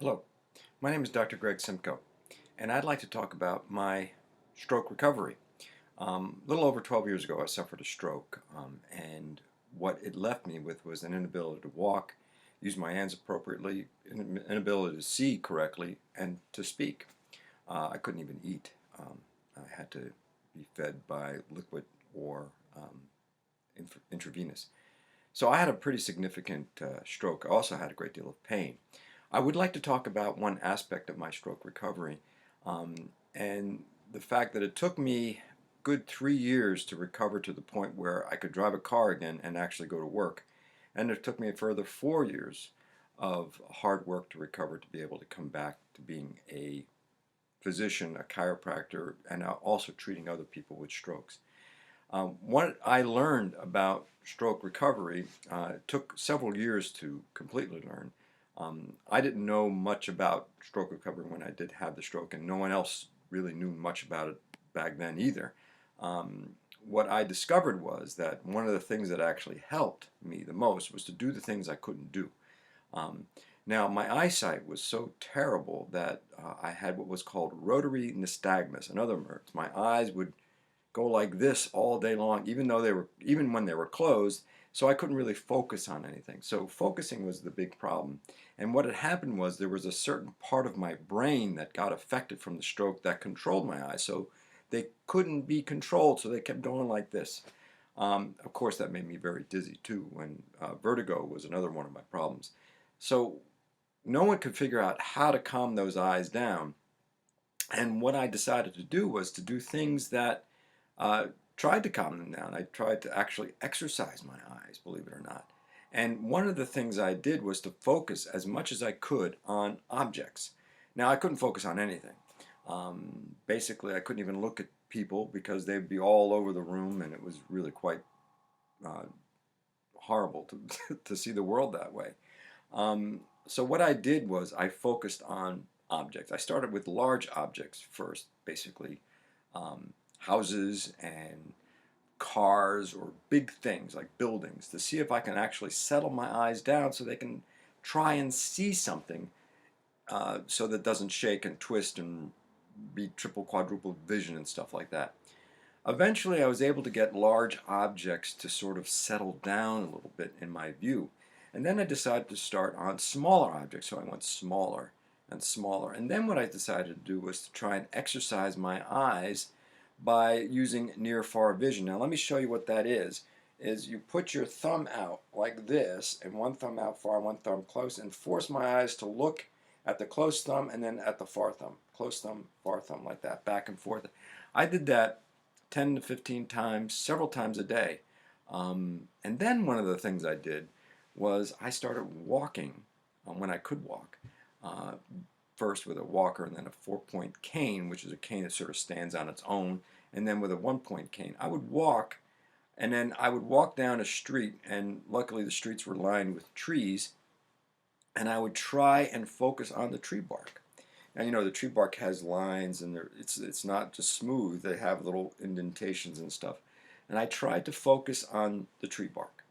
Hello, my name is Dr. Greg Symko, and I'd like to talk about my stroke recovery. A little over 12 years ago, I suffered a stroke, and what it left me with was an inability to walk, use my hands appropriately, an inability to see correctly, and to speak. I couldn't even eat. I had to be fed by liquid or intravenous. So I had a pretty significant stroke. I also had a great deal of pain. I would like to talk about one aspect of my stroke recovery, and the fact that it took me good 3 years to recover to the point where I could drive a car again and actually go to work. And it took me a further 4 years of hard work to recover to be able to come back to being a physician, a chiropractor, and also treating other people with strokes. What I learned about stroke recovery took several years to completely learn. I didn't know much about stroke recovery when I did have the stroke, and no one else really knew much about it back then either. What I discovered was that one of the things that actually helped me the most was to do the things I couldn't do. Um, Now, my eyesight was so terrible that I had what was called rotary nystagmus. In other words, my eyes would go like this all day long, even when they were closed, so I couldn't really focus on anything. So focusing was the big problem. And what had happened was there was a certain part of my brain that got affected from the stroke that controlled my eyes. So they couldn't be controlled, so they kept going like this. Of course, that made me very dizzy too, when vertigo was another one of my problems. So no one could figure out how to calm those eyes down. And what I decided to do was to do things that uh, tried to calm them down. I tried to actually exercise my eyes, believe it or not. And one of the things I did was to focus as much as I could on objects. Now, I couldn't focus on anything. Basically, I couldn't even look at people because they'd be all over the room, and it was really quite uh, horrible to, to see the world that way. So what I did was I focused on objects. I started with large objects first, basically houses and cars or big things like buildings, to see if I can actually settle my eyes down so they can try and see something, so that it doesn't shake and twist and be triple quadruple vision and stuff like that. Eventually I was able to get large objects to sort of settle down a little bit in my view. And then I decided to start on smaller objects, so I went smaller and smaller. And then what I decided to do was to try and exercise my eyes by using near-far vision. Now let me show you what that is you put your thumb out like this, and one thumb out far, one thumb close, and force my eyes to look at the close thumb and then at the far thumb. Close thumb, far thumb, like that, back and forth. I did that 10 to 15 times, several times a day. And then one of the things I did was I started walking when I could walk. Uh, First with a walker and then a 4-point cane, which is a cane that sort of stands on its own, and then with a 1-point cane. I would walk, and then I would walk down a street, and luckily the streets were lined with trees, and I would try and focus on the tree bark. Now, you know, the tree bark has lines, and it's not just smooth. They have little indentations and stuff. And I tried to focus on the tree bark.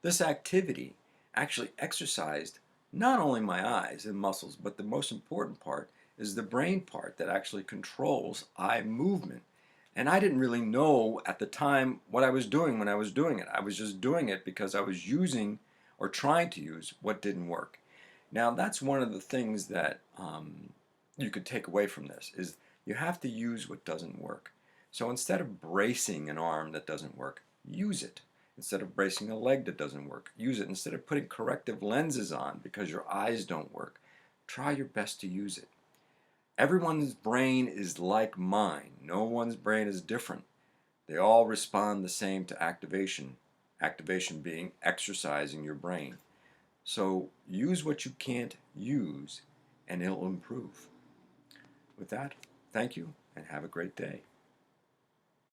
This activity actually exercised not only my eyes and muscles, but the most important part is the brain part that actually controls eye movement. And I didn't really know at the time what I was doing when I was doing it. I was just doing it because I was using or trying to use what didn't work. Now that's one of the things that you could take away from this is you have to use what doesn't work. So instead of bracing an arm that doesn't work, use it. Instead of bracing a leg that doesn't work, use it. Instead of putting corrective lenses on because your eyes don't work, try your best to use it. Everyone's brain is like mine. No one's brain is different. They all respond the same to activation. Activation being exercising your brain. So use what you can't use and it'll improve. With that, thank you and have a great day.